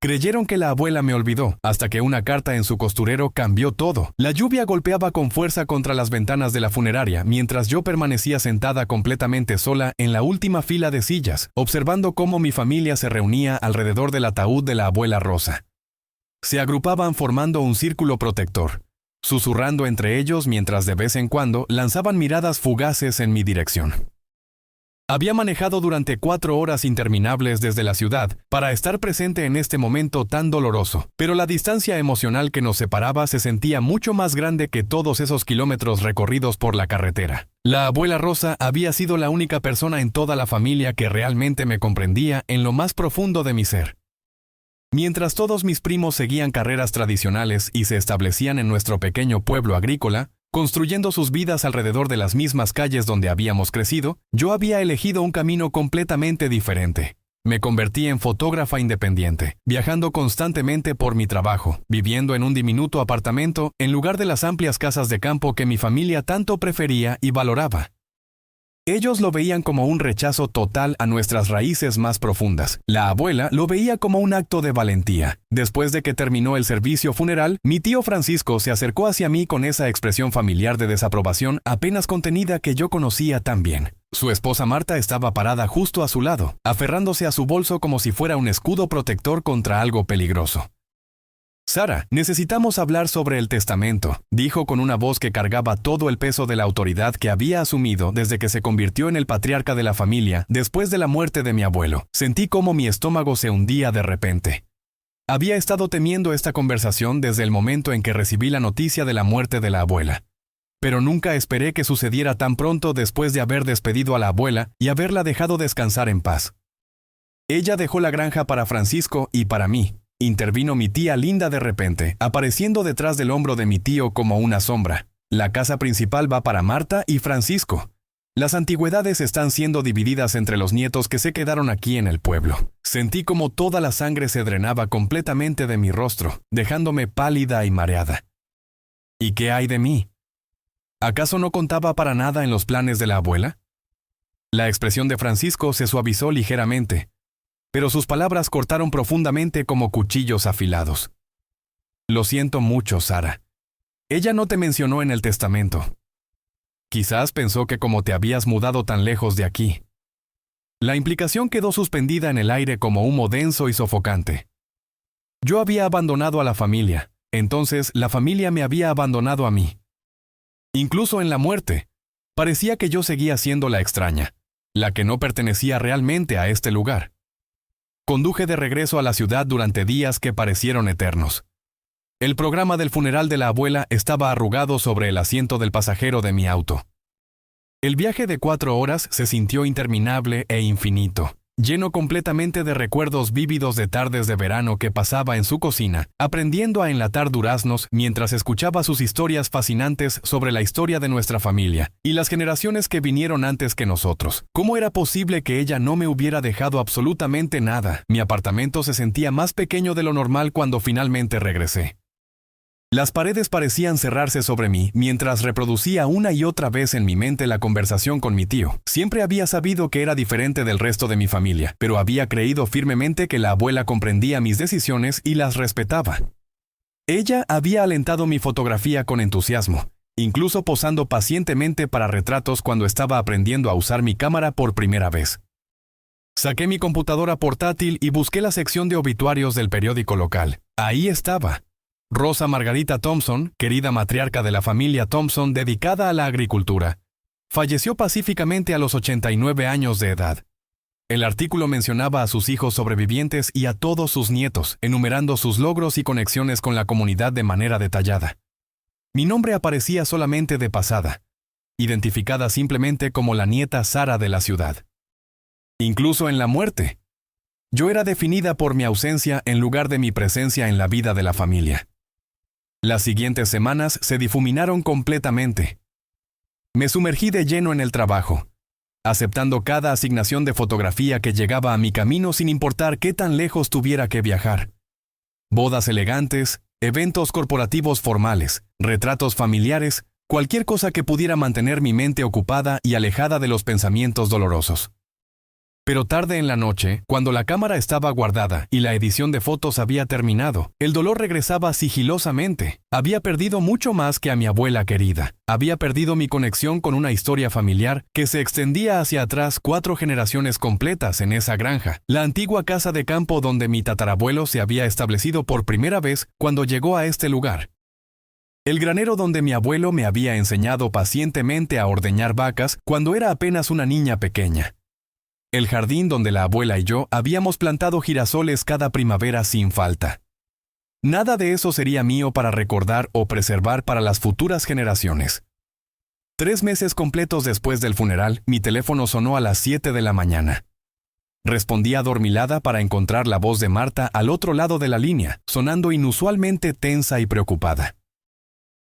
Creyeron que la abuela me olvidó, hasta que una carta en su costurero cambió todo. La lluvia golpeaba con fuerza contra las ventanas de la funeraria, mientras yo permanecía sentada completamente sola en la última fila de sillas, observando cómo mi familia se reunía alrededor del ataúd de la abuela Rosa. Se agrupaban formando un círculo protector, susurrando entre ellos mientras de vez en cuando lanzaban miradas fugaces en mi dirección. Había manejado durante 4 horas interminables desde la ciudad para estar presente en este momento tan doloroso, pero la distancia emocional que nos separaba se sentía mucho más grande que todos esos kilómetros recorridos por la carretera. La abuela Rosa había sido la única persona en toda la familia que realmente me comprendía en lo más profundo de mi ser. Mientras todos mis primos seguían carreras tradicionales y se establecían en nuestro pequeño pueblo agrícola, construyendo sus vidas alrededor de las mismas calles donde habíamos crecido, yo había elegido un camino completamente diferente. Me convertí en fotógrafa independiente, viajando constantemente por mi trabajo, viviendo en un diminuto apartamento en lugar de las amplias casas de campo que mi familia tanto prefería y valoraba. Ellos lo veían como un rechazo total a nuestras raíces más profundas. La abuela lo veía como un acto de valentía. Después de que terminó el servicio funeral, mi tío Francisco se acercó hacia mí con esa expresión familiar de desaprobación apenas contenida que yo conocía tan bien. Su esposa Marta estaba parada justo a su lado, aferrándose a su bolso como si fuera un escudo protector contra algo peligroso. «Sara, necesitamos hablar sobre el testamento», dijo con una voz que cargaba todo el peso de la autoridad que había asumido desde que se convirtió en el patriarca de la familia después de la muerte de mi abuelo. Sentí cómo mi estómago se hundía de repente. Había estado temiendo esta conversación desde el momento en que recibí la noticia de la muerte de la abuela. Pero nunca esperé que sucediera tan pronto después de haber despedido a la abuela y haberla dejado descansar en paz. Ella dejó la granja para Francisco y para mí. Intervino mi tía Linda de repente, apareciendo detrás del hombro de mi tío como una sombra. La casa principal va para Marta y Francisco. Las antigüedades están siendo divididas entre los nietos que se quedaron aquí en el pueblo. Sentí como toda la sangre se drenaba completamente de mi rostro, dejándome pálida y mareada. ¿Y qué hay de mí? ¿Acaso no contaba para nada en los planes de la abuela? La expresión de Francisco se suavizó ligeramente, pero sus palabras cortaron profundamente como cuchillos afilados. Lo siento mucho, Sara. Ella no te mencionó en el testamento. Quizás pensó que como te habías mudado tan lejos de aquí. La implicación quedó suspendida en el aire como humo denso y sofocante. Yo había abandonado a la familia, entonces la familia me había abandonado a mí. Incluso en la muerte, parecía que yo seguía siendo la extraña, la que no pertenecía realmente a este lugar. Conduje de regreso a la ciudad durante días que parecieron eternos. El programa del funeral de la abuela estaba arrugado sobre el asiento del pasajero de mi auto. El viaje de 4 horas se sintió interminable e infinito, lleno completamente de recuerdos vívidos de tardes de verano que pasaba en su cocina, aprendiendo a enlatar duraznos mientras escuchaba sus historias fascinantes sobre la historia de nuestra familia y las generaciones que vinieron antes que nosotros. ¿Cómo era posible que ella no me hubiera dejado absolutamente nada? Mi apartamento se sentía más pequeño de lo normal cuando finalmente regresé. Las paredes parecían cerrarse sobre mí mientras reproducía una y otra vez en mi mente la conversación con mi tío. Siempre había sabido que era diferente del resto de mi familia, pero había creído firmemente que la abuela comprendía mis decisiones y las respetaba. Ella había alentado mi fotografía con entusiasmo, incluso posando pacientemente para retratos cuando estaba aprendiendo a usar mi cámara por primera vez. Saqué mi computadora portátil y busqué la sección de obituarios del periódico local. Ahí estaba. Rosa Margarita Thompson, querida matriarca de la familia Thompson dedicada a la agricultura, falleció pacíficamente a los 89 años de edad. El artículo mencionaba a sus hijos sobrevivientes y a todos sus nietos, enumerando sus logros y conexiones con la comunidad de manera detallada. Mi nombre aparecía solamente de pasada, identificada simplemente como la nieta Sara de la ciudad. Incluso en la muerte, yo era definida por mi ausencia en lugar de mi presencia en la vida de la familia. Las siguientes semanas se difuminaron completamente. Me sumergí de lleno en el trabajo, aceptando cada asignación de fotografía que llegaba a mi camino sin importar qué tan lejos tuviera que viajar. Bodas elegantes, eventos corporativos formales, retratos familiares, cualquier cosa que pudiera mantener mi mente ocupada y alejada de los pensamientos dolorosos. Pero tarde en la noche, cuando la cámara estaba guardada y la edición de fotos había terminado, el dolor regresaba sigilosamente. Había perdido mucho más que a mi abuela querida. Había perdido mi conexión con una historia familiar que se extendía hacia atrás 4 generaciones completas en esa granja, la antigua casa de campo donde mi tatarabuelo se había establecido por primera vez cuando llegó a este lugar. El granero donde mi abuelo me había enseñado pacientemente a ordeñar vacas cuando era apenas una niña pequeña. El jardín donde la abuela y yo habíamos plantado girasoles cada primavera sin falta. Nada de eso sería mío para recordar o preservar para las futuras generaciones. 3 meses completos después del funeral, mi teléfono sonó a las 7 de la mañana. Respondí adormilada para encontrar la voz de Marta al otro lado de la línea, sonando inusualmente tensa y preocupada.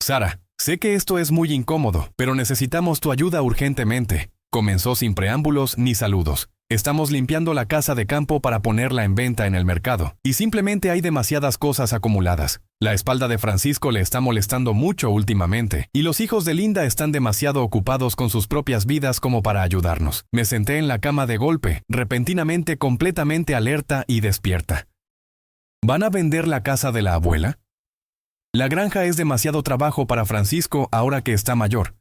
«Sara, sé que esto es muy incómodo, pero necesitamos tu ayuda urgentemente», comenzó sin preámbulos ni saludos. «Estamos limpiando la casa de campo para ponerla en venta en el mercado, y simplemente hay demasiadas cosas acumuladas. La espalda de Francisco le está molestando mucho últimamente, y los hijos de Linda están demasiado ocupados con sus propias vidas como para ayudarnos». Me senté en la cama de golpe, repentinamente completamente alerta y despierta. ¿Van a vender la casa de la abuela? La granja es demasiado trabajo para Francisco ahora que está mayor,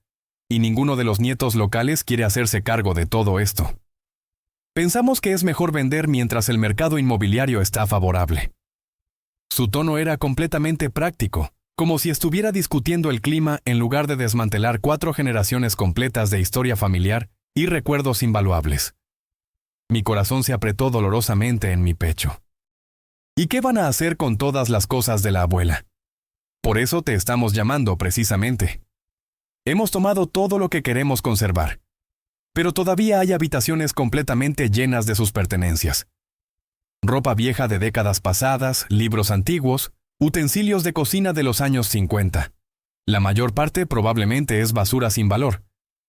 y ninguno de los nietos locales quiere hacerse cargo de todo esto. Pensamos que es mejor vender mientras el mercado inmobiliario está favorable. Su tono era completamente práctico, como si estuviera discutiendo el clima en lugar de desmantelar 4 generaciones completas de historia familiar y recuerdos invaluables. Mi corazón se apretó dolorosamente en mi pecho. ¿Y qué van a hacer con todas las cosas de la abuela? Por eso te estamos llamando precisamente. Hemos tomado todo lo que queremos conservar, pero todavía hay habitaciones completamente llenas de sus pertenencias. Ropa vieja de décadas pasadas, libros antiguos, utensilios de cocina de los años 50. La mayor parte probablemente es basura sin valor,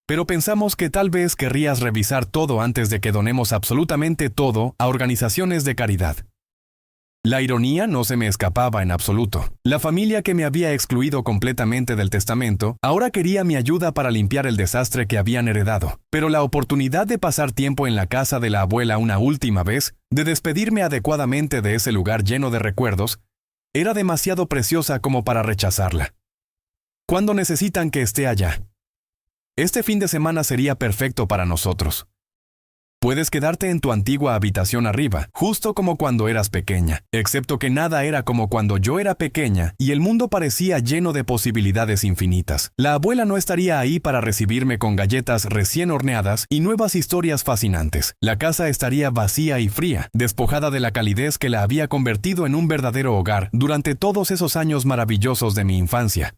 pero pensamos que tal vez querrías revisar todo antes de que donemos absolutamente todo a organizaciones de caridad. La ironía no se me escapaba en absoluto. La familia que me había excluido completamente del testamento ahora quería mi ayuda para limpiar el desastre que habían heredado. Pero la oportunidad de pasar tiempo en la casa de la abuela una última vez, de despedirme adecuadamente de ese lugar lleno de recuerdos, era demasiado preciosa como para rechazarla. ¿Cuándo necesitan que esté allá? Este fin de semana sería perfecto para nosotros. Puedes quedarte en tu antigua habitación arriba, justo como cuando eras pequeña, excepto que nada era como cuando yo era pequeña y el mundo parecía lleno de posibilidades infinitas. La abuela no estaría ahí para recibirme con galletas recién horneadas y nuevas historias fascinantes. La casa estaría vacía y fría, despojada de la calidez que la había convertido en un verdadero hogar durante todos esos años maravillosos de mi infancia.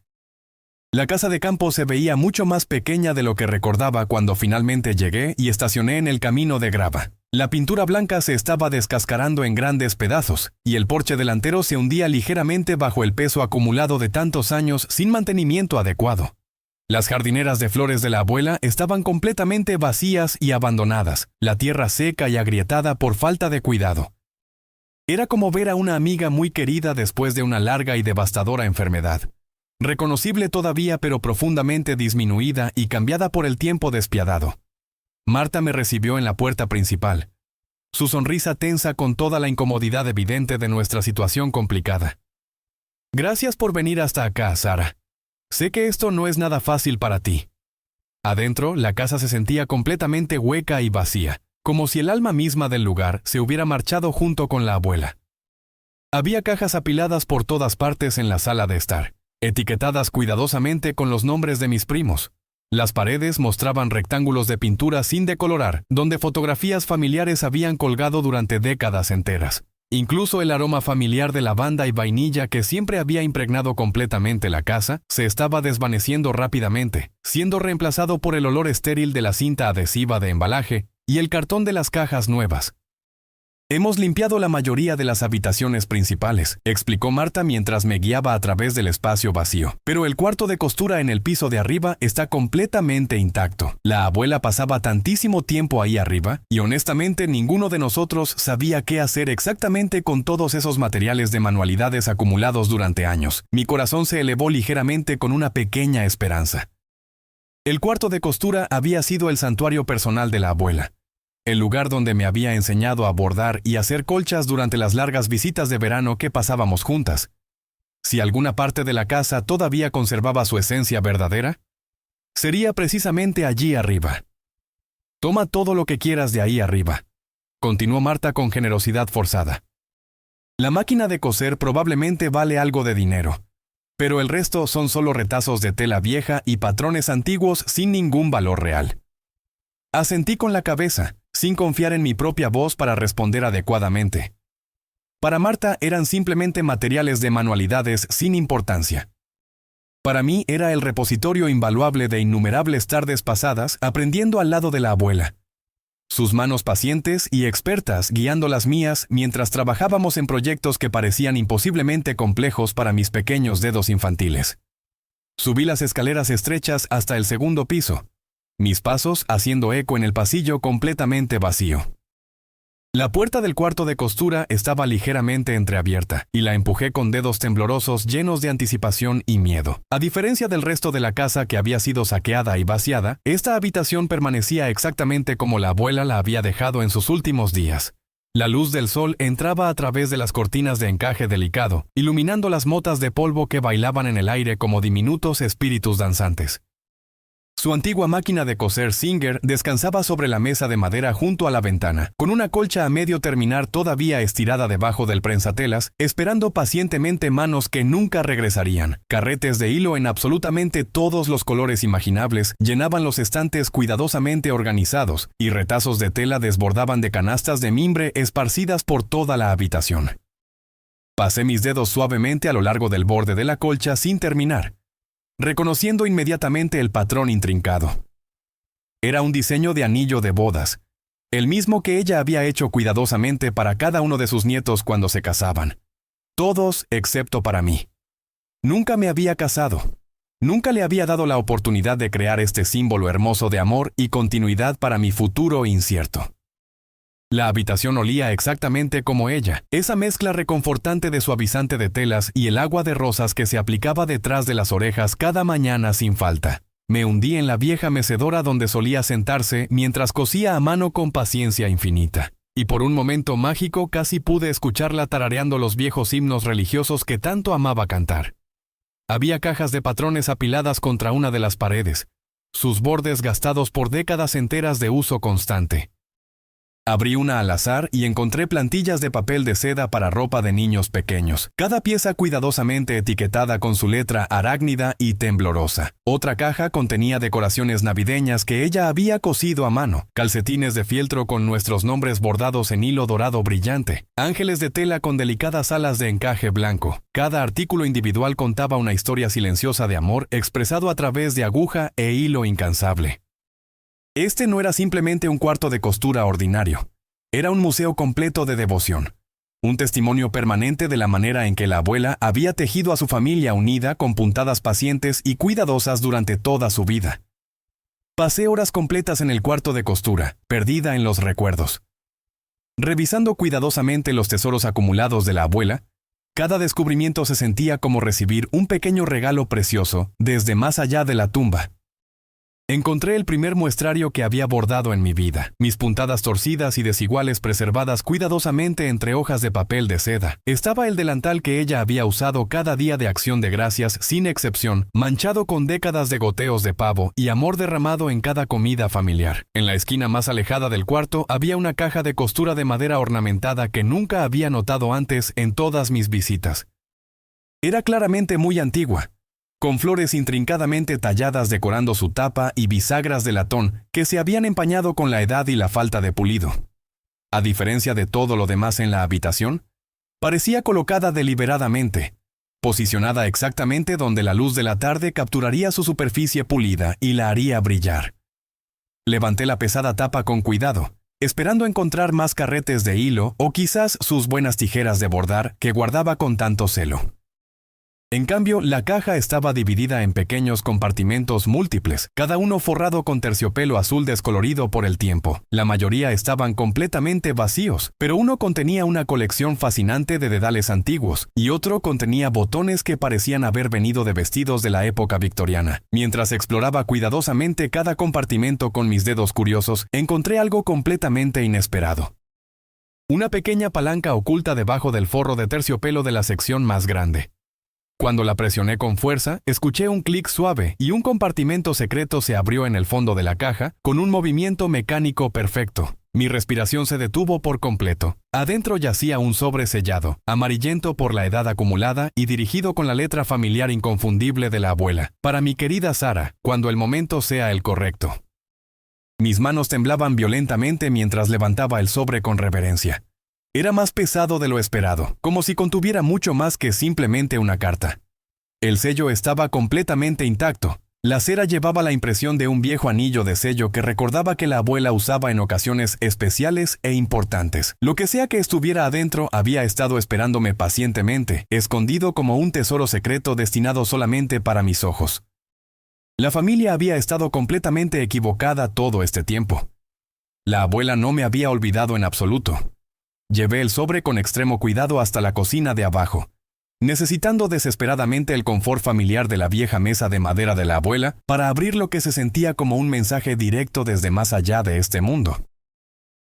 La casa de campo se veía mucho más pequeña de lo que recordaba cuando finalmente llegué y estacioné en el camino de grava. La pintura blanca se estaba descascarando en grandes pedazos, y el porche delantero se hundía ligeramente bajo el peso acumulado de tantos años sin mantenimiento adecuado. Las jardineras de flores de la abuela estaban completamente vacías y abandonadas, la tierra seca y agrietada por falta de cuidado. Era como ver a una amiga muy querida después de una larga y devastadora enfermedad. Reconocible todavía pero profundamente disminuida y cambiada por el tiempo despiadado. Marta me recibió en la puerta principal, su sonrisa tensa con toda la incomodidad evidente de nuestra situación complicada. «Gracias por venir hasta acá, Sara. Sé que esto no es nada fácil para ti». Adentro, la casa se sentía completamente hueca y vacía, como si el alma misma del lugar se hubiera marchado junto con la abuela. Había cajas apiladas por todas partes en la sala de estar, etiquetadas cuidadosamente con los nombres de mis primos. Las paredes mostraban rectángulos de pintura sin decolorar, donde fotografías familiares habían colgado durante décadas enteras. Incluso el aroma familiar de lavanda y vainilla que siempre había impregnado completamente la casa, se estaba desvaneciendo rápidamente, siendo reemplazado por el olor estéril de la cinta adhesiva de embalaje y el cartón de las cajas nuevas. «Hemos limpiado la mayoría de las habitaciones principales», explicó Marta mientras me guiaba a través del espacio vacío. «Pero el cuarto de costura en el piso de arriba está completamente intacto. La abuela pasaba tantísimo tiempo ahí arriba, y honestamente ninguno de nosotros sabía qué hacer exactamente con todos esos materiales de manualidades acumulados durante años». Mi corazón se elevó ligeramente con una pequeña esperanza. El cuarto de costura había sido el santuario personal de la abuela. el lugar donde me había enseñado a bordar y hacer colchas durante las largas visitas de verano que pasábamos juntas. Si alguna parte de la casa todavía conservaba su esencia verdadera, sería precisamente allí arriba. Toma todo lo que quieras de ahí arriba, continuó Marta con generosidad forzada. La máquina de coser probablemente vale algo de dinero, pero el resto son solo retazos de tela vieja y patrones antiguos sin ningún valor real. Asentí con la cabeza, sin confiar en mi propia voz para responder adecuadamente. Para Marta eran simplemente materiales de manualidades sin importancia. Para mí era el repositorio invaluable de innumerables tardes pasadas aprendiendo al lado de la abuela. Sus manos pacientes y expertas guiando las mías mientras trabajábamos en proyectos que parecían imposiblemente complejos para mis pequeños dedos infantiles. Subí las escaleras estrechas hasta el segundo piso, mis pasos haciendo eco en el pasillo completamente vacío. La puerta del cuarto de costura estaba ligeramente entreabierta, y la empujé con dedos temblorosos llenos de anticipación y miedo. A diferencia del resto de la casa que había sido saqueada y vaciada, esta habitación permanecía exactamente como la abuela la había dejado en sus últimos días. La luz del sol entraba a través de las cortinas de encaje delicado, iluminando las motas de polvo que bailaban en el aire como diminutos espíritus danzantes. Su antigua máquina de coser Singer descansaba sobre la mesa de madera junto a la ventana, con una colcha a medio terminar todavía estirada debajo del prensatelas, esperando pacientemente manos que nunca regresarían. Carretes de hilo en absolutamente todos los colores imaginables llenaban los estantes cuidadosamente organizados, y retazos de tela desbordaban de canastas de mimbre esparcidas por toda la habitación. Pasé mis dedos suavemente a lo largo del borde de la colcha sin terminar, reconociendo inmediatamente el patrón intrincado. Era un diseño de anillo de bodas, el mismo que ella había hecho cuidadosamente para cada uno de sus nietos cuando se casaban. Todos excepto para mí. Nunca me había casado. Nunca le había dado la oportunidad de crear este símbolo hermoso de amor y continuidad para mi futuro incierto. La habitación olía exactamente como ella, esa mezcla reconfortante de suavizante de telas y el agua de rosas que se aplicaba detrás de las orejas cada mañana sin falta. Me hundí en la vieja mecedora donde solía sentarse mientras cosía a mano con paciencia infinita. Y por un momento mágico casi pude escucharla tarareando los viejos himnos religiosos que tanto amaba cantar. Había cajas de patrones apiladas contra una de las paredes, sus bordes gastados por décadas enteras de uso constante. Abrí una al azar y encontré plantillas de papel de seda para ropa de niños pequeños, cada pieza cuidadosamente etiquetada con su letra arácnida y temblorosa. Otra caja contenía decoraciones navideñas que ella había cosido a mano, calcetines de fieltro con nuestros nombres bordados en hilo dorado brillante, ángeles de tela con delicadas alas de encaje blanco. Cada artículo individual contaba una historia silenciosa de amor expresado a través de aguja e hilo incansable. Este no era simplemente un cuarto de costura ordinario. Era un museo completo de devoción. Un testimonio permanente de la manera en que la abuela había tejido a su familia unida con puntadas pacientes y cuidadosas durante toda su vida. Pasé horas completas en el cuarto de costura, perdida en los recuerdos. Revisando cuidadosamente los tesoros acumulados de la abuela, cada descubrimiento se sentía como recibir un pequeño regalo precioso desde más allá de la tumba. Encontré el primer muestrario que había bordado en mi vida, mis puntadas torcidas y desiguales preservadas cuidadosamente entre hojas de papel de seda. Estaba el delantal que ella había usado cada día de Acción de Gracias sin excepción, manchado con décadas de goteos de pavo y amor derramado en cada comida familiar. En la esquina más alejada del cuarto había una caja de costura de madera ornamentada que nunca había notado antes en todas mis visitas. Era claramente muy antigua, con flores intrincadamente talladas decorando su tapa y bisagras de latón que se habían empañado con la edad y la falta de pulido. A diferencia de todo lo demás en la habitación, parecía colocada deliberadamente, posicionada exactamente donde la luz de la tarde capturaría su superficie pulida y la haría brillar. Levanté la pesada tapa con cuidado, esperando encontrar más carretes de hilo o quizás sus buenas tijeras de bordar que guardaba con tanto celo. En cambio, la caja estaba dividida en pequeños compartimentos múltiples, cada uno forrado con terciopelo azul descolorido por el tiempo. La mayoría estaban completamente vacíos, pero uno contenía una colección fascinante de dedales antiguos, y otro contenía botones que parecían haber venido de vestidos de la época victoriana. Mientras exploraba cuidadosamente cada compartimento con mis dedos curiosos, encontré algo completamente inesperado. Una pequeña palanca oculta debajo del forro de terciopelo de la sección más grande. Cuando la presioné con fuerza, escuché un clic suave y un compartimento secreto se abrió en el fondo de la caja con un movimiento mecánico perfecto. Mi respiración se detuvo por completo. Adentro yacía un sobre sellado, amarillento por la edad acumulada y dirigido con la letra familiar inconfundible de la abuela. Para mi querida Sara, cuando el momento sea el correcto. Mis manos temblaban violentamente mientras levantaba el sobre con reverencia. Era más pesado de lo esperado, como si contuviera mucho más que simplemente una carta. El sello estaba completamente intacto. La cera llevaba la impresión de un viejo anillo de sello que recordaba que la abuela usaba en ocasiones especiales e importantes. Lo que sea que estuviera adentro había estado esperándome pacientemente, escondido como un tesoro secreto destinado solamente para mis ojos. La familia había estado completamente equivocada todo este tiempo. La abuela no me había olvidado en absoluto. Llevé el sobre con extremo cuidado hasta la cocina de abajo, necesitando desesperadamente el confort familiar de la vieja mesa de madera de la abuela para abrir lo que se sentía como un mensaje directo desde más allá de este mundo.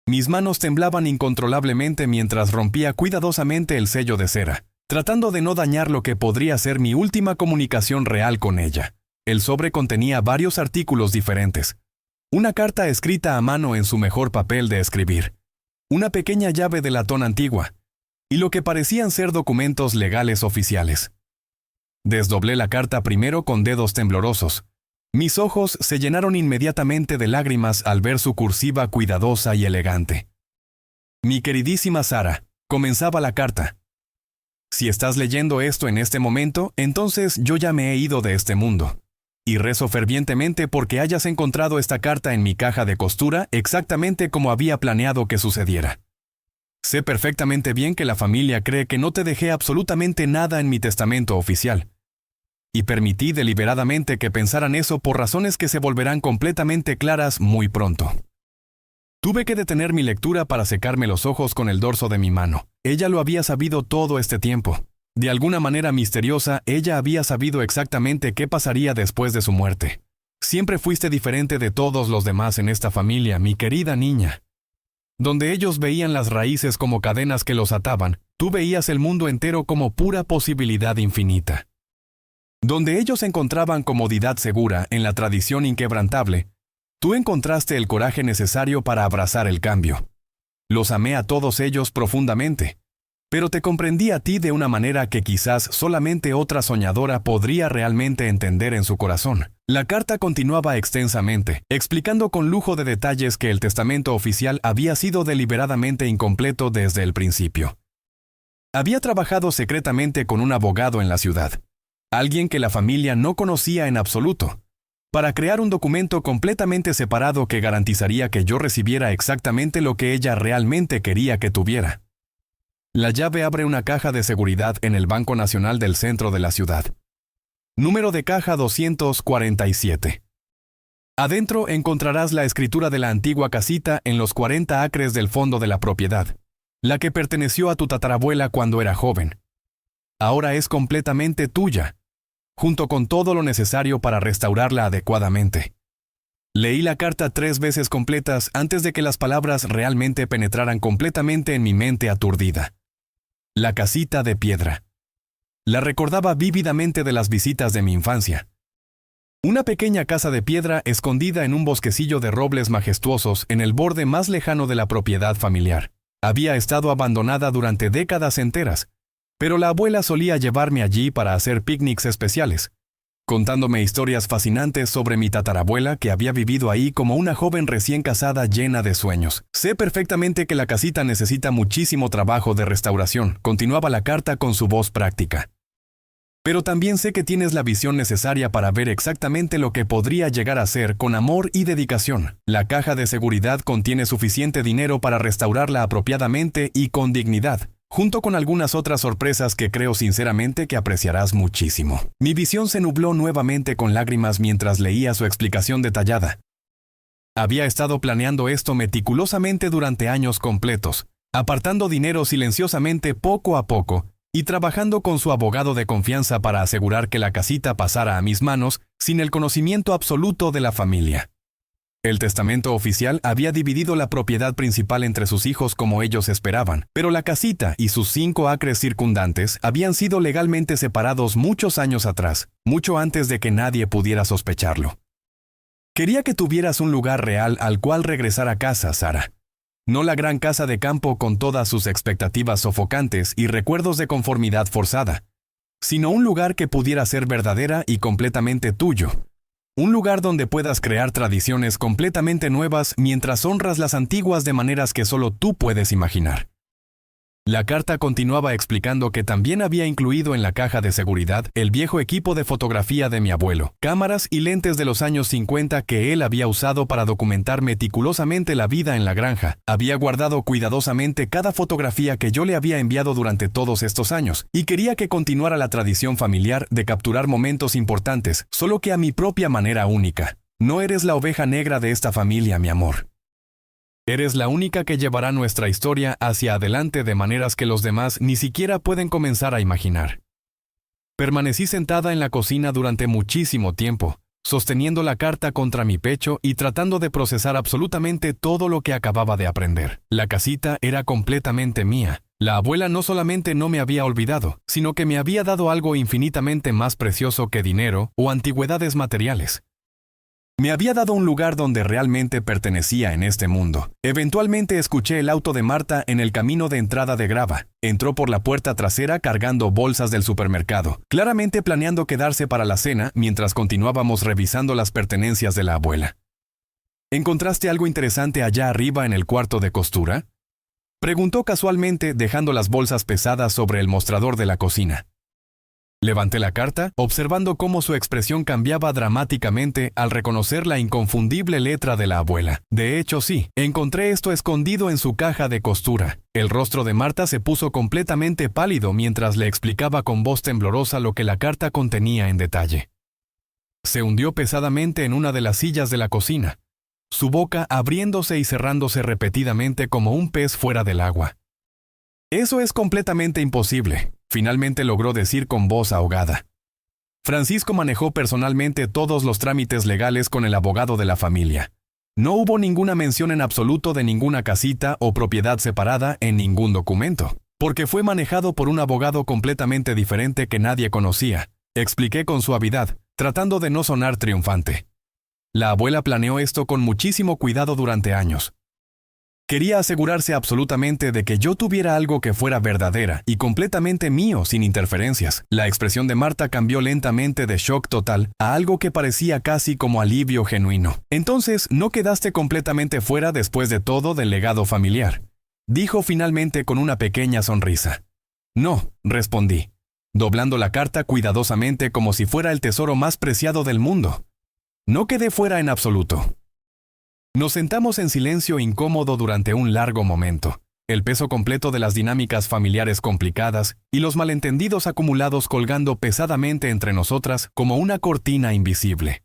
Mis manos temblaban incontrolablemente mientras rompía cuidadosamente el sello de cera, tratando de no dañar lo que podría ser mi última comunicación real con ella. El sobre contenía varios artículos diferentes. Una carta escrita a mano en su mejor papel de escribir. Una pequeña llave de latón antigua, y lo que parecían ser documentos legales oficiales. Desdoblé la carta primero con dedos temblorosos. Mis ojos se llenaron inmediatamente de lágrimas al ver su cursiva cuidadosa y elegante. Mi queridísima Sara, comenzaba la carta. Si estás leyendo esto en este momento, entonces yo ya me he ido de este mundo. Y rezo fervientemente porque hayas encontrado esta carta en mi caja de costura exactamente como había planeado que sucediera. Sé perfectamente bien que la familia cree que no te dejé absolutamente nada en mi testamento oficial. Y permití deliberadamente que pensaran eso por razones que se volverán completamente claras muy pronto. Tuve que detener mi lectura para secarme los ojos con el dorso de mi mano. Ella lo había sabido todo este tiempo. De alguna manera misteriosa, ella había sabido exactamente qué pasaría después de su muerte. Siempre fuiste diferente de todos los demás en esta familia, mi querida niña. Donde ellos veían las raíces como cadenas que los ataban, tú veías el mundo entero como pura posibilidad infinita. Donde ellos encontraban comodidad segura en la tradición inquebrantable, tú encontraste el coraje necesario para abrazar el cambio. Los amé a todos ellos profundamente. Pero te comprendí a ti de una manera que quizás solamente otra soñadora podría realmente entender en su corazón. La carta continuaba extensamente, explicando con lujo de detalles que el testamento oficial había sido deliberadamente incompleto desde el principio. Había trabajado secretamente con un abogado en la ciudad, alguien que la familia no conocía en absoluto, para crear un documento completamente separado que garantizaría que yo recibiera exactamente lo que ella realmente quería que tuviera. La llave abre una caja de seguridad en el Banco Nacional del centro de la ciudad. Número de caja 247. Adentro encontrarás la escritura de la antigua casita en los 40 acres del fondo de la propiedad, la que perteneció a tu tatarabuela cuando era joven. Ahora es completamente tuya, junto con todo lo necesario para restaurarla adecuadamente. Leí la carta 3 veces completas antes de que las palabras realmente penetraran completamente en mi mente aturdida. La casita de piedra. La recordaba vívidamente de las visitas de mi infancia. Una pequeña casa de piedra escondida en un bosquecillo de robles majestuosos en el borde más lejano de la propiedad familiar. Había estado abandonada durante décadas enteras, pero la abuela solía llevarme allí para hacer picnics especiales, contándome historias fascinantes sobre mi tatarabuela que había vivido ahí como una joven recién casada llena de sueños. Sé perfectamente que la casita necesita muchísimo trabajo de restauración, continuaba la carta con su voz práctica. Pero también sé que tienes la visión necesaria para ver exactamente lo que podría llegar a ser con amor y dedicación. La caja de seguridad contiene suficiente dinero para restaurarla apropiadamente y con dignidad, junto con algunas otras sorpresas que creo sinceramente que apreciarás muchísimo. Mi visión se nubló nuevamente con lágrimas mientras leía su explicación detallada. Había estado planeando esto meticulosamente durante años completos, apartando dinero silenciosamente poco a poco y trabajando con su abogado de confianza para asegurar que la casita pasara a mis manos sin el conocimiento absoluto de la familia. El testamento oficial había dividido la propiedad principal entre sus hijos como ellos esperaban, pero la casita y sus 5 acres circundantes habían sido legalmente separados muchos años atrás, mucho antes de que nadie pudiera sospecharlo. Quería que tuvieras un lugar real al cual regresar a casa, Sara. No la gran casa de campo con todas sus expectativas sofocantes y recuerdos de conformidad forzada, sino un lugar que pudiera ser verdadera y completamente tuyo. Un lugar donde puedas crear tradiciones completamente nuevas mientras honras las antiguas de maneras que solo tú puedes imaginar. La carta continuaba explicando que también había incluido en la caja de seguridad el viejo equipo de fotografía de mi abuelo, cámaras y lentes de los años 50 que él había usado para documentar meticulosamente la vida en la granja. Había guardado cuidadosamente cada fotografía que yo le había enviado durante todos estos años, y quería que continuara la tradición familiar de capturar momentos importantes, solo que a mi propia manera única. No eres la oveja negra de esta familia, mi amor. Eres la única que llevará nuestra historia hacia adelante de maneras que los demás ni siquiera pueden comenzar a imaginar. Permanecí sentada en la cocina durante muchísimo tiempo, sosteniendo la carta contra mi pecho y tratando de procesar absolutamente todo lo que acababa de aprender. La casita era completamente mía. La abuela no solamente no me había olvidado, sino que me había dado algo infinitamente más precioso que dinero o antigüedades materiales. Me había dado un lugar donde realmente pertenecía en este mundo. Eventualmente escuché el auto de Marta en el camino de entrada de grava. Entró por la puerta trasera cargando bolsas del supermercado, claramente planeando quedarse para la cena mientras continuábamos revisando las pertenencias de la abuela. ¿Encontraste algo interesante allá arriba en el cuarto de costura?, preguntó casualmente, dejando las bolsas pesadas sobre el mostrador de la cocina. Levanté la carta, observando cómo su expresión cambiaba dramáticamente al reconocer la inconfundible letra de la abuela. De hecho, sí, encontré esto escondido en su caja de costura. El rostro de Marta se puso completamente pálido mientras le explicaba con voz temblorosa lo que la carta contenía en detalle. Se hundió pesadamente en una de las sillas de la cocina, su boca abriéndose y cerrándose repetidamente como un pez fuera del agua. «Eso es completamente imposible», finalmente logró decir con voz ahogada. Francisco manejó personalmente todos los trámites legales con el abogado de la familia. No hubo ninguna mención en absoluto de ninguna casita o propiedad separada en ningún documento, porque fue manejado por un abogado completamente diferente que nadie conocía, expliqué con suavidad, tratando de no sonar triunfante. La abuela planeó esto con muchísimo cuidado durante años. Quería asegurarse absolutamente de que yo tuviera algo que fuera verdadera y completamente mío, sin interferencias. La expresión de Marta cambió lentamente de shock total a algo que parecía casi como alivio genuino. «Entonces, ¿no quedaste completamente fuera después de todo del legado familiar?», dijo finalmente con una pequeña sonrisa. «No», respondí, doblando la carta cuidadosamente como si fuera el tesoro más preciado del mundo. «No quedé fuera en absoluto». Nos sentamos en silencio incómodo durante un largo momento, el peso completo de las dinámicas familiares complicadas y los malentendidos acumulados colgando pesadamente entre nosotras como una cortina invisible.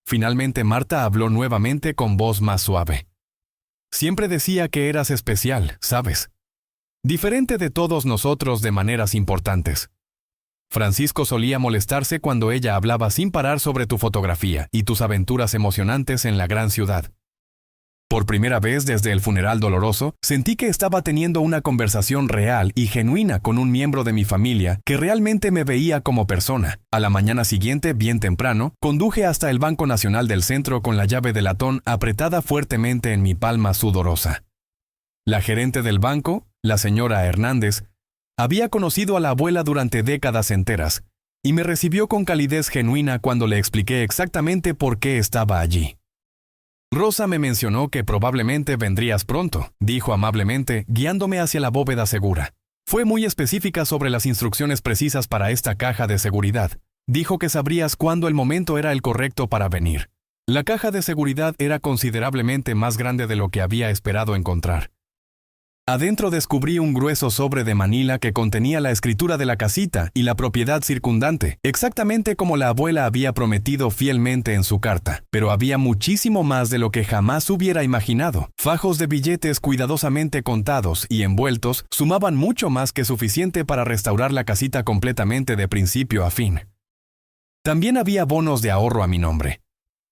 Finalmente Marta habló nuevamente con voz más suave. «Siempre decía que eras especial, ¿sabes? Diferente de todos nosotros de maneras importantes. Francisco solía molestarse cuando ella hablaba sin parar sobre tu fotografía y tus aventuras emocionantes en la gran ciudad. Por primera vez desde el funeral doloroso, sentí que estaba teniendo una conversación real y genuina con un miembro de mi familia que realmente me veía como persona. A la mañana siguiente, bien temprano, conduje hasta el Banco Nacional del Centro con la llave de latón apretada fuertemente en mi palma sudorosa. La gerente del banco, la señora Hernández, había conocido a la abuela durante décadas enteras y me recibió con calidez genuina cuando le expliqué exactamente por qué estaba allí. «Rosa me mencionó que probablemente vendrías pronto», dijo amablemente, guiándome hacia la bóveda segura. Fue muy específica sobre las instrucciones precisas para esta caja de seguridad. Dijo que sabrías cuándo el momento era el correcto para venir. La caja de seguridad era considerablemente más grande de lo que había esperado encontrar. Adentro descubrí un grueso sobre de Manila que contenía la escritura de la casita y la propiedad circundante, exactamente como la abuela había prometido fielmente en su carta. Pero había muchísimo más de lo que jamás hubiera imaginado. Fajos de billetes cuidadosamente contados y envueltos sumaban mucho más que suficiente para restaurar la casita completamente de principio a fin. También había bonos de ahorro a mi nombre,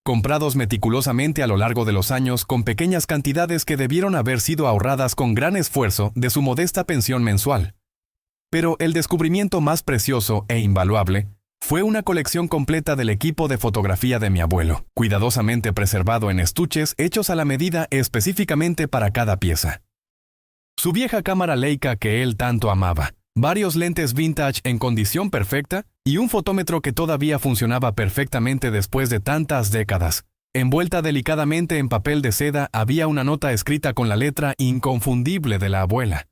comprados meticulosamente a lo largo de los años con pequeñas cantidades que debieron haber sido ahorradas con gran esfuerzo de su modesta pensión mensual. Pero el descubrimiento más precioso e invaluable fue una colección completa del equipo de fotografía de mi abuelo, cuidadosamente preservado en estuches hechos a la medida específicamente para cada pieza. Su vieja cámara Leica que él tanto amaba, varios lentes vintage en condición perfecta y un fotómetro que todavía funcionaba perfectamente después de tantas décadas. Envuelta delicadamente en papel de seda había una nota escrita con la letra inconfundible de la abuela.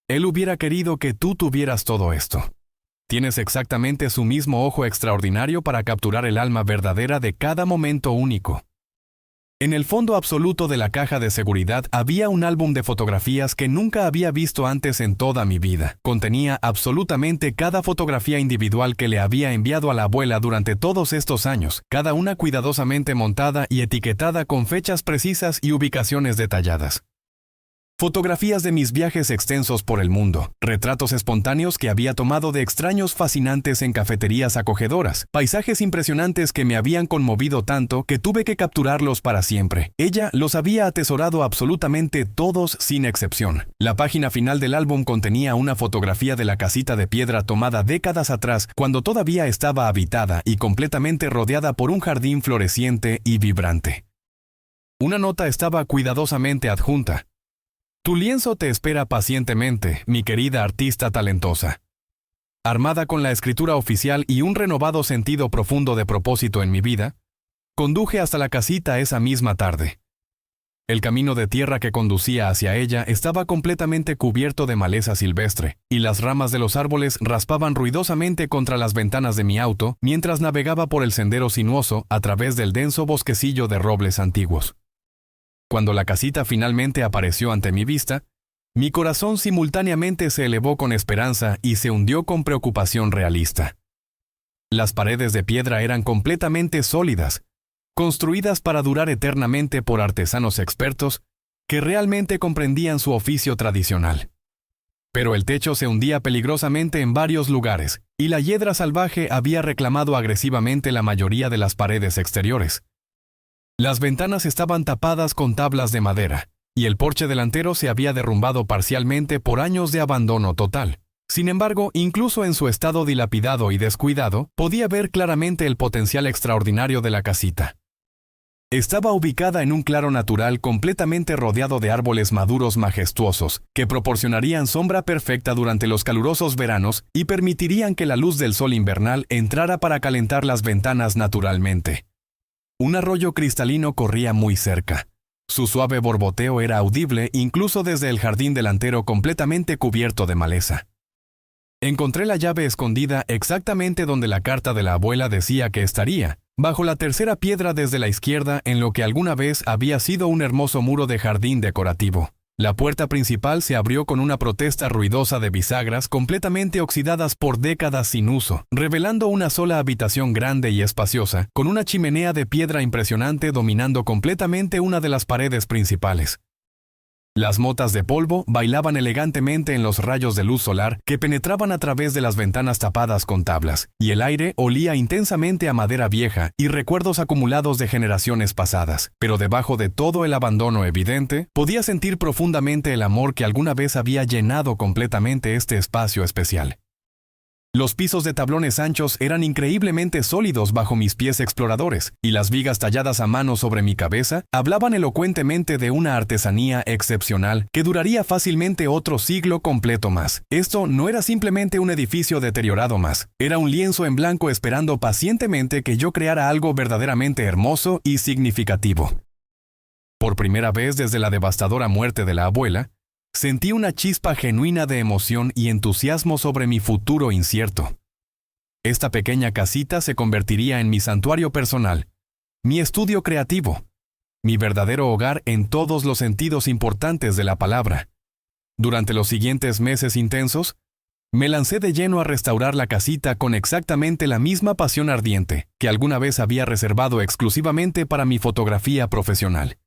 Él hubiera querido que tú tuvieras todo esto. Tienes exactamente su mismo ojo extraordinario para capturar el alma verdadera de cada momento único. En el fondo absoluto de la caja de seguridad había un álbum de fotografías que nunca había visto antes en toda mi vida. Contenía absolutamente cada fotografía individual que le había enviado a la abuela durante todos estos años, cada una cuidadosamente montada y etiquetada con fechas precisas y ubicaciones detalladas. Fotografías de mis viajes extensos por el mundo, retratos espontáneos que había tomado de extraños fascinantes en cafeterías acogedoras, paisajes impresionantes que me habían conmovido tanto que tuve que capturarlos para siempre. Ella los había atesorado absolutamente todos sin excepción. La página final del álbum contenía una fotografía de la casita de piedra tomada décadas atrás, cuando todavía estaba habitada y completamente rodeada por un jardín floreciente y vibrante. Una nota estaba cuidadosamente adjunta. Tu lienzo te espera pacientemente, mi querida artista talentosa. Armada con la escritura oficial y un renovado sentido profundo de propósito en mi vida, conduje hasta la casita esa misma tarde. El camino de tierra que conducía hacia ella estaba completamente cubierto de maleza silvestre, y las ramas de los árboles raspaban ruidosamente contra las ventanas de mi auto mientras navegaba por el sendero sinuoso a través del denso bosquecillo de robles antiguos. Cuando la casita finalmente apareció ante mi vista, mi corazón simultáneamente se elevó con esperanza y se hundió con preocupación realista. Las paredes de piedra eran completamente sólidas, construidas para durar eternamente por artesanos expertos que realmente comprendían su oficio tradicional. Pero el techo se hundía peligrosamente en varios lugares, y la hiedra salvaje había reclamado agresivamente la mayoría de las paredes exteriores. Las ventanas estaban tapadas con tablas de madera, y el porche delantero se había derrumbado parcialmente por años de abandono total. Sin embargo, incluso en su estado dilapidado y descuidado, podía ver claramente el potencial extraordinario de la casita. Estaba ubicada en un claro natural completamente rodeado de árboles maduros majestuosos, que proporcionarían sombra perfecta durante los calurosos veranos y permitirían que la luz del sol invernal entrara para calentar las ventanas naturalmente. Un arroyo cristalino corría muy cerca. Su suave borboteo era audible incluso desde el jardín delantero completamente cubierto de maleza. Encontré la llave escondida exactamente donde la carta de la abuela decía que estaría, bajo la tercera piedra desde la izquierda en lo que alguna vez había sido un hermoso muro de jardín decorativo. La puerta principal se abrió con una protesta ruidosa de bisagras completamente oxidadas por décadas sin uso, revelando una sola habitación grande y espaciosa, con una chimenea de piedra impresionante dominando completamente una de las paredes principales. Las motas de polvo bailaban elegantemente en los rayos de luz solar que penetraban a través de las ventanas tapadas con tablas, y el aire olía intensamente a madera vieja y recuerdos acumulados de generaciones pasadas. Pero debajo de todo el abandono evidente, podía sentir profundamente el amor que alguna vez había llenado completamente este espacio especial. Los pisos de tablones anchos eran increíblemente sólidos bajo mis pies exploradores, y las vigas talladas a mano sobre mi cabeza hablaban elocuentemente de una artesanía excepcional que duraría fácilmente otro siglo completo más. Esto no era simplemente un edificio deteriorado más, era un lienzo en blanco esperando pacientemente que yo creara algo verdaderamente hermoso y significativo. Por primera vez desde la devastadora muerte de la abuela, sentí una chispa genuina de emoción y entusiasmo sobre mi futuro incierto. Esta pequeña casita se convertiría en mi santuario personal, mi estudio creativo, mi verdadero hogar en todos los sentidos importantes de la palabra. Durante los siguientes meses intensos, me lancé de lleno a restaurar la casita con exactamente la misma pasión ardiente que alguna vez había reservado exclusivamente para mi fotografía profesional.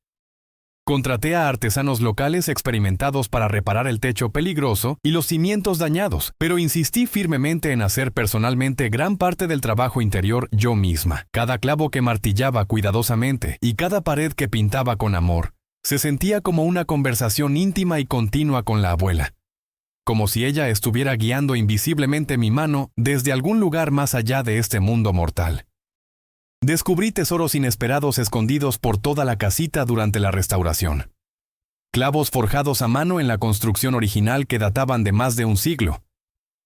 Contraté a artesanos locales experimentados para reparar el techo peligroso y los cimientos dañados, pero insistí firmemente en hacer personalmente gran parte del trabajo interior yo misma. Cada clavo que martillaba cuidadosamente y cada pared que pintaba con amor, se sentía como una conversación íntima y continua con la abuela, como si ella estuviera guiando invisiblemente mi mano desde algún lugar más allá de este mundo mortal. Descubrí tesoros inesperados escondidos por toda la casita durante la restauración. Clavos forjados a mano en la construcción original que databan de más de un siglo.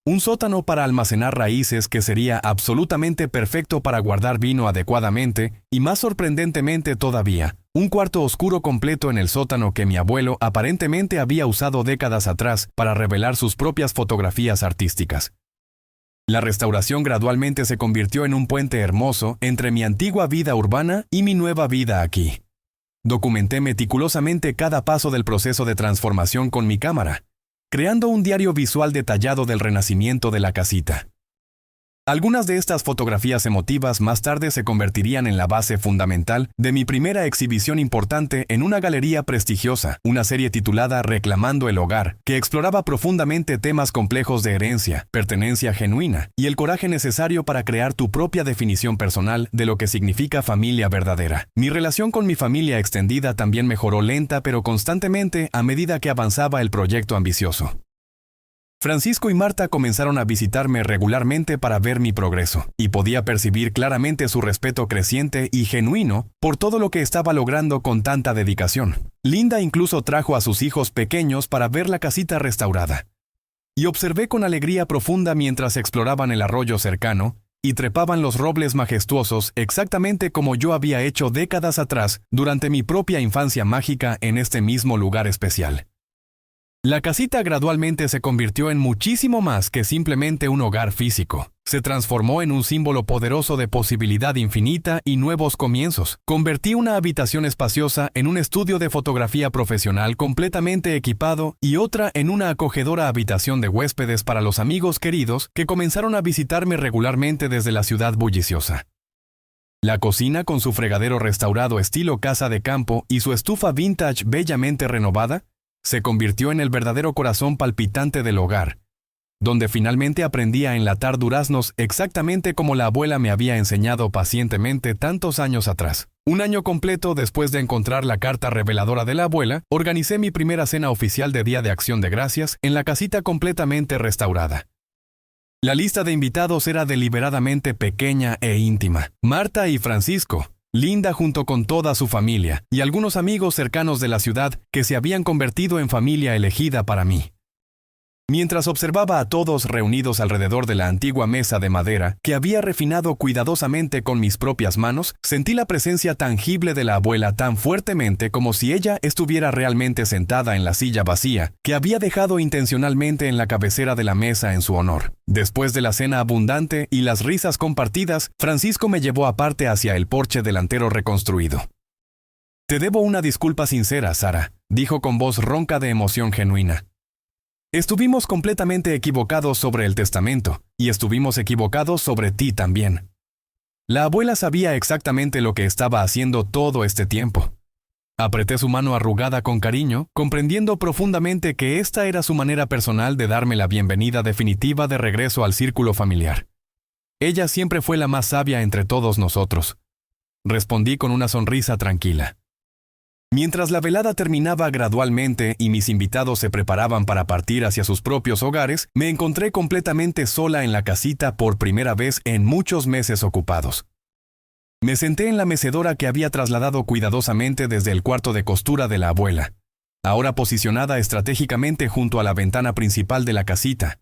Un sótano para almacenar raíces que sería absolutamente perfecto para guardar vino adecuadamente y, más sorprendentemente todavía, un cuarto oscuro completo en el sótano que mi abuelo aparentemente había usado décadas atrás para revelar sus propias fotografías artísticas. La restauración gradualmente se convirtió en un puente hermoso entre mi antigua vida urbana y mi nueva vida aquí. Documenté meticulosamente cada paso del proceso de transformación con mi cámara, creando un diario visual detallado del renacimiento de la casita. Algunas de estas fotografías emotivas más tarde se convertirían en la base fundamental de mi primera exhibición importante en una galería prestigiosa, una serie titulada Reclamando el Hogar, que exploraba profundamente temas complejos de herencia, pertenencia genuina y el coraje necesario para crear tu propia definición personal de lo que significa familia verdadera. Mi relación con mi familia extendida también mejoró lenta pero constantemente a medida que avanzaba el proyecto ambicioso. Francisco y Marta comenzaron a visitarme regularmente para ver mi progreso, y podía percibir claramente su respeto creciente y genuino por todo lo que estaba logrando con tanta dedicación. Linda incluso trajo a sus hijos pequeños para ver la casita restaurada. Y observé con alegría profunda mientras exploraban el arroyo cercano y trepaban los robles majestuosos exactamente como yo había hecho décadas atrás durante mi propia infancia mágica en este mismo lugar especial. La casita gradualmente se convirtió en muchísimo más que simplemente un hogar físico. Se transformó en un símbolo poderoso de posibilidad infinita y nuevos comienzos. Convertí una habitación espaciosa en un estudio de fotografía profesional completamente equipado y otra en una acogedora habitación de huéspedes para los amigos queridos que comenzaron a visitarme regularmente desde la ciudad bulliciosa. La cocina, con su fregadero restaurado estilo casa de campo y su estufa vintage bellamente renovada, se convirtió en el verdadero corazón palpitante del hogar, donde finalmente aprendí a enlatar duraznos exactamente como la abuela me había enseñado pacientemente tantos años atrás. Un año completo después de encontrar la carta reveladora de la abuela, organicé mi primera cena oficial de Día de Acción de Gracias en la casita completamente restaurada. La lista de invitados era deliberadamente pequeña e íntima. Marta y Francisco, Linda junto con toda su familia y algunos amigos cercanos de la ciudad que se habían convertido en familia elegida para mí. Mientras observaba a todos reunidos alrededor de la antigua mesa de madera que había refinado cuidadosamente con mis propias manos, sentí la presencia tangible de la abuela tan fuertemente como si ella estuviera realmente sentada en la silla vacía que había dejado intencionalmente en la cabecera de la mesa en su honor. Después de la cena abundante y las risas compartidas, Francisco me llevó aparte hacia el porche delantero reconstruido. «Te debo una disculpa sincera, Sara», dijo con voz ronca de emoción genuina. Estuvimos completamente equivocados sobre el testamento, y estuvimos equivocados sobre ti también. La abuela sabía exactamente lo que estaba haciendo todo este tiempo. Apreté su mano arrugada con cariño, comprendiendo profundamente que esta era su manera personal de darme la bienvenida definitiva de regreso al círculo familiar. Ella siempre fue la más sabia entre todos nosotros. Respondí con una sonrisa tranquila. Mientras la velada terminaba gradualmente y mis invitados se preparaban para partir hacia sus propios hogares, me encontré completamente sola en la casita por primera vez en muchos meses ocupados. Me senté en la mecedora que había trasladado cuidadosamente desde el cuarto de costura de la abuela, ahora posicionada estratégicamente junto a la ventana principal de la casita,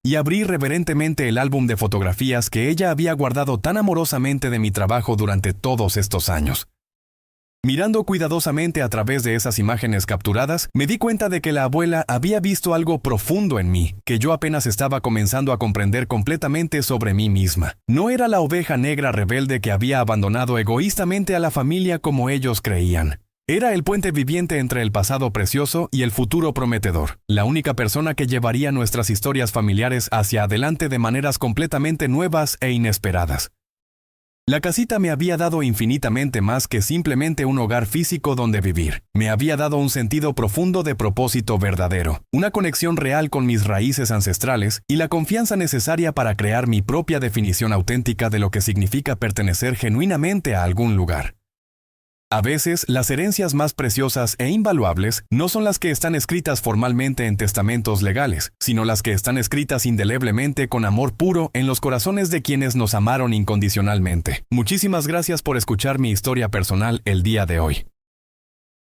y abrí reverentemente el álbum de fotografías que ella había guardado tan amorosamente de mi trabajo durante todos estos años. Mirando cuidadosamente a través de esas imágenes capturadas, me di cuenta de que la abuela había visto algo profundo en mí, que yo apenas estaba comenzando a comprender completamente sobre mí misma. No era la oveja negra rebelde que había abandonado egoístamente a la familia como ellos creían. Era el puente viviente entre el pasado precioso y el futuro prometedor, la única persona que llevaría nuestras historias familiares hacia adelante de maneras completamente nuevas e inesperadas. La casita me había dado infinitamente más que simplemente un hogar físico donde vivir. Me había dado un sentido profundo de propósito verdadero, una conexión real con mis raíces ancestrales y la confianza necesaria para crear mi propia definición auténtica de lo que significa pertenecer genuinamente a algún lugar. A veces, las herencias más preciosas e invaluables no son las que están escritas formalmente en testamentos legales, sino las que están escritas indeleblemente con amor puro en los corazones de quienes nos amaron incondicionalmente. Muchísimas gracias por escuchar mi historia personal el día de hoy.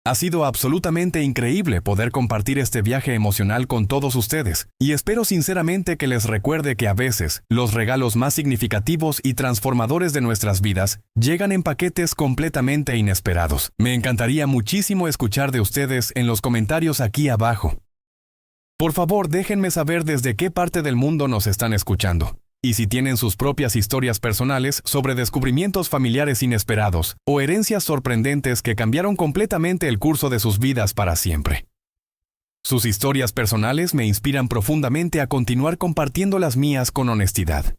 Ha sido absolutamente increíble poder compartir este viaje emocional con todos ustedes, y espero sinceramente que les recuerde que a veces, los regalos más significativos y transformadores de nuestras vidas llegan en paquetes completamente inesperados. Me encantaría muchísimo escuchar de ustedes en los comentarios aquí abajo. Por favor, déjenme saber desde qué parte del mundo nos están escuchando. Y si tienen sus propias historias personales sobre descubrimientos familiares inesperados o herencias sorprendentes que cambiaron completamente el curso de sus vidas para siempre. Sus historias personales me inspiran profundamente a continuar compartiendo las mías con honestidad.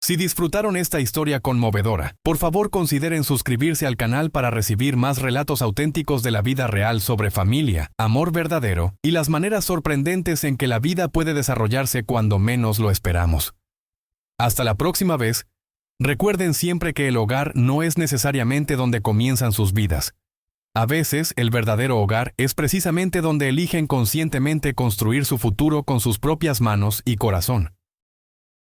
Si disfrutaron esta historia conmovedora, por favor consideren suscribirse al canal para recibir más relatos auténticos de la vida real sobre familia, amor verdadero y las maneras sorprendentes en que la vida puede desarrollarse cuando menos lo esperamos. Hasta la próxima vez, recuerden siempre que el hogar no es necesariamente donde comienzan sus vidas. A veces, el verdadero hogar es precisamente donde eligen conscientemente construir su futuro con sus propias manos y corazón.